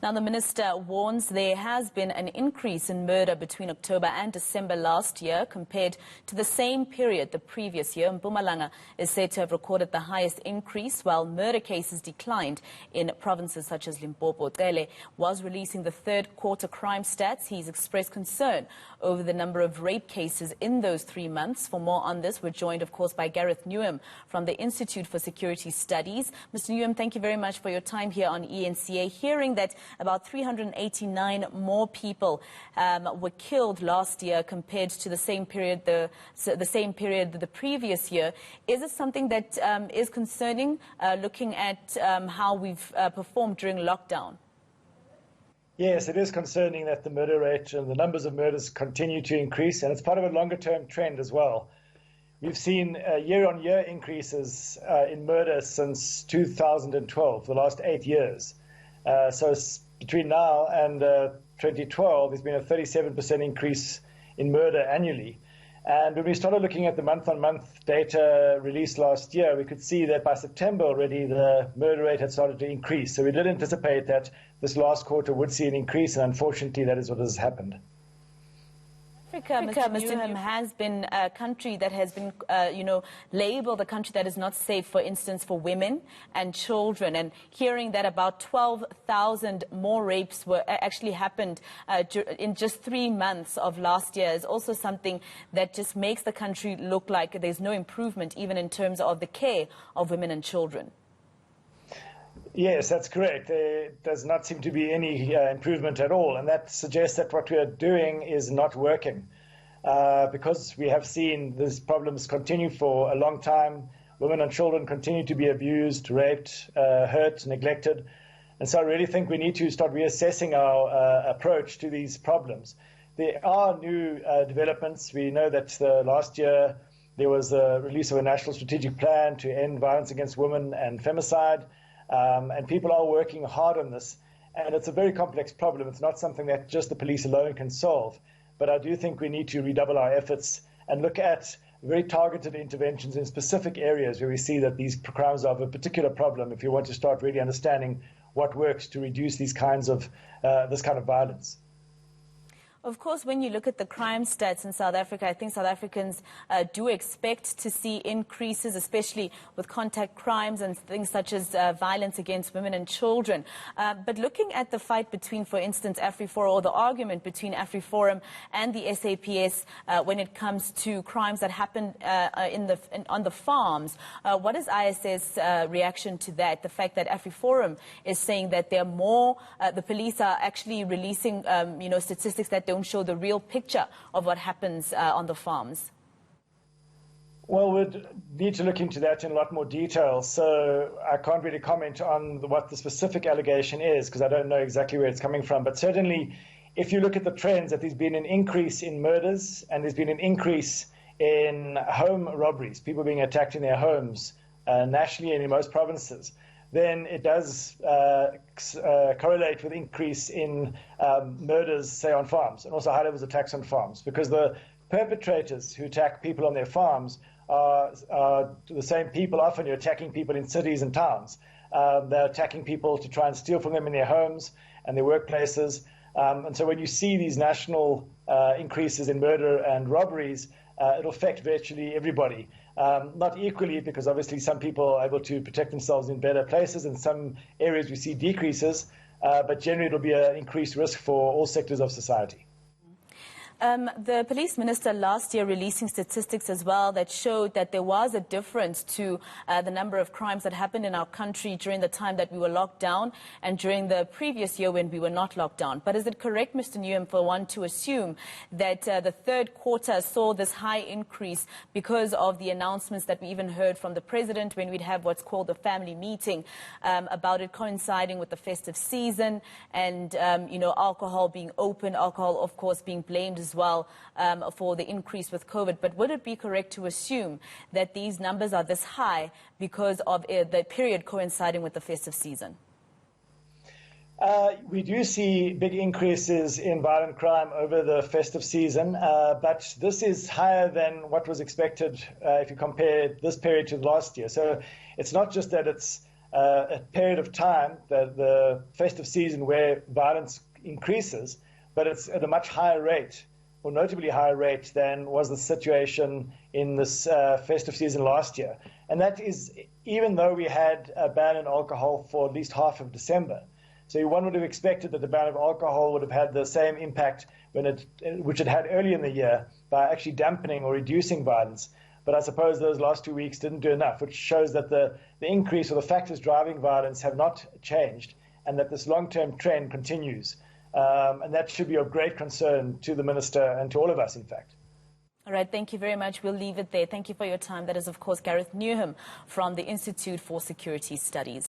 Now, the minister warns there has been an increase in murder between October and December last year compared to the same period the previous year. Mpumalanga is said to have recorded the highest increase, while murder cases declined in provinces such as Limpopo. Cele was releasing the third quarter crime stats. He's expressed concern over the number of rape cases in those 3 months. For more on this, we're joined, of course, by Gareth Newham from the Institute for Security Studies. Mr. Newham, thank you very much for your time here on eNCA. Hearing that about 389 more people were killed last year compared to the same period the previous year. Is it something that is concerning, looking at how we've performed during lockdown? Yes, it is concerning that the murder rate and the numbers of murders continue to increase, and it's part of a longer-term trend as well. We've seen year-on-year increases in murder since 2012, the last 8 years. So between now and 2012, there's been a 37% increase in murder annually. And when we started looking at the month-on-month data released last year, we could see that by September already the murder rate had started to increase. So we did anticipate that this last quarter would see an increase, and unfortunately that is what has happened. Africa, Mr. Newham, has been a country that has been, labeled a country that is not safe, for instance, for women and children. And hearing that about 12,000 more rapes were actually happened in just 3 months of last year is also something that just makes the country look like there's no improvement, even in terms of the care of women and children. Yes, that's correct. There does not seem to be any improvement at all, and that suggests that what we are doing is not working. Because we have seen these problems continue for a long time. Women and children continue to be abused, raped, hurt, neglected. And so I really think we need to start reassessing our approach to these problems. There are new developments. We know that last year there was a release of a national strategic plan to end violence against women and femicide. And people are working hard on this, and it's a very complex problem. It's not something that just the police alone can solve. But I do think we need to redouble our efforts and look at very targeted interventions in specific areas where we see that these crimes are of a particular problem, if you want to start really understanding what works to reduce this kind of violence. Of course, when you look at the crime stats in South Africa, I think South Africans do expect to see increases, especially with contact crimes and things such as violence against women and children. But looking at the fight between, for instance, AfriForum, or the argument between AfriForum and the SAPS when it comes to crimes that happen on the farms, what is IS's reaction to that? The fact that AfriForum is saying that there are more, the police are actually releasing, statistics that don't show the real picture of what happens on the farms. Well, we'd need to look into that in a lot more detail, so I can't really comment on what the specific allegation is, because I don't know exactly where it's coming from. But certainly, if you look at the trends, that there's been an increase in murders and there's been an increase in home robberies, people being attacked in their homes nationally and in most provinces, then it does correlate with increase in murders, say, on farms, and also high levels of attacks on farms, because the perpetrators who attack people on their farms are the same people. Often you're attacking people in cities and towns. They're attacking people to try and steal from them in their homes and their workplaces. And so when you see these national increases in murder and robberies, it'll affect virtually everybody. Not equally, because obviously some people are able to protect themselves in better places. In some areas we see decreases, but generally it'll be an increased risk for all sectors of society. The police minister last year releasing statistics as well that showed that there was a difference to the number of crimes that happened in our country during the time that we were locked down and during the previous year when we were not locked down. But is it correct, Mr. Newham, for one to assume that the third quarter saw this high increase because of the announcements that we even heard from the president when we'd have what's called a family meeting about it coinciding with the festive season and, alcohol being open, alcohol, of course, being blamed as well for the increase with COVID. But would it be correct to assume that these numbers are this high because of the period coinciding with the festive season? We do see big increases in violent crime over the festive season, but this is higher than what was expected if you compare this period to last year. So it's not just that it's a period of time, the festive season, where violence increases, but it's at a much higher rate, or notably higher rate, than was the situation in this festive season last year. And that is even though we had a ban on alcohol for at least half of December. So one would have expected that the ban of alcohol would have had the same impact which it had early in the year, by actually dampening or reducing violence. But I suppose those last 2 weeks didn't do enough, which shows that the increase or the factors driving violence have not changed, and that this long-term trend continues. And that should be of great concern to the Minister and to all of us, in fact. All right, thank you very much. We'll leave it there. Thank you for your time. That is, of course, Gareth Newham from the Institute for Security Studies.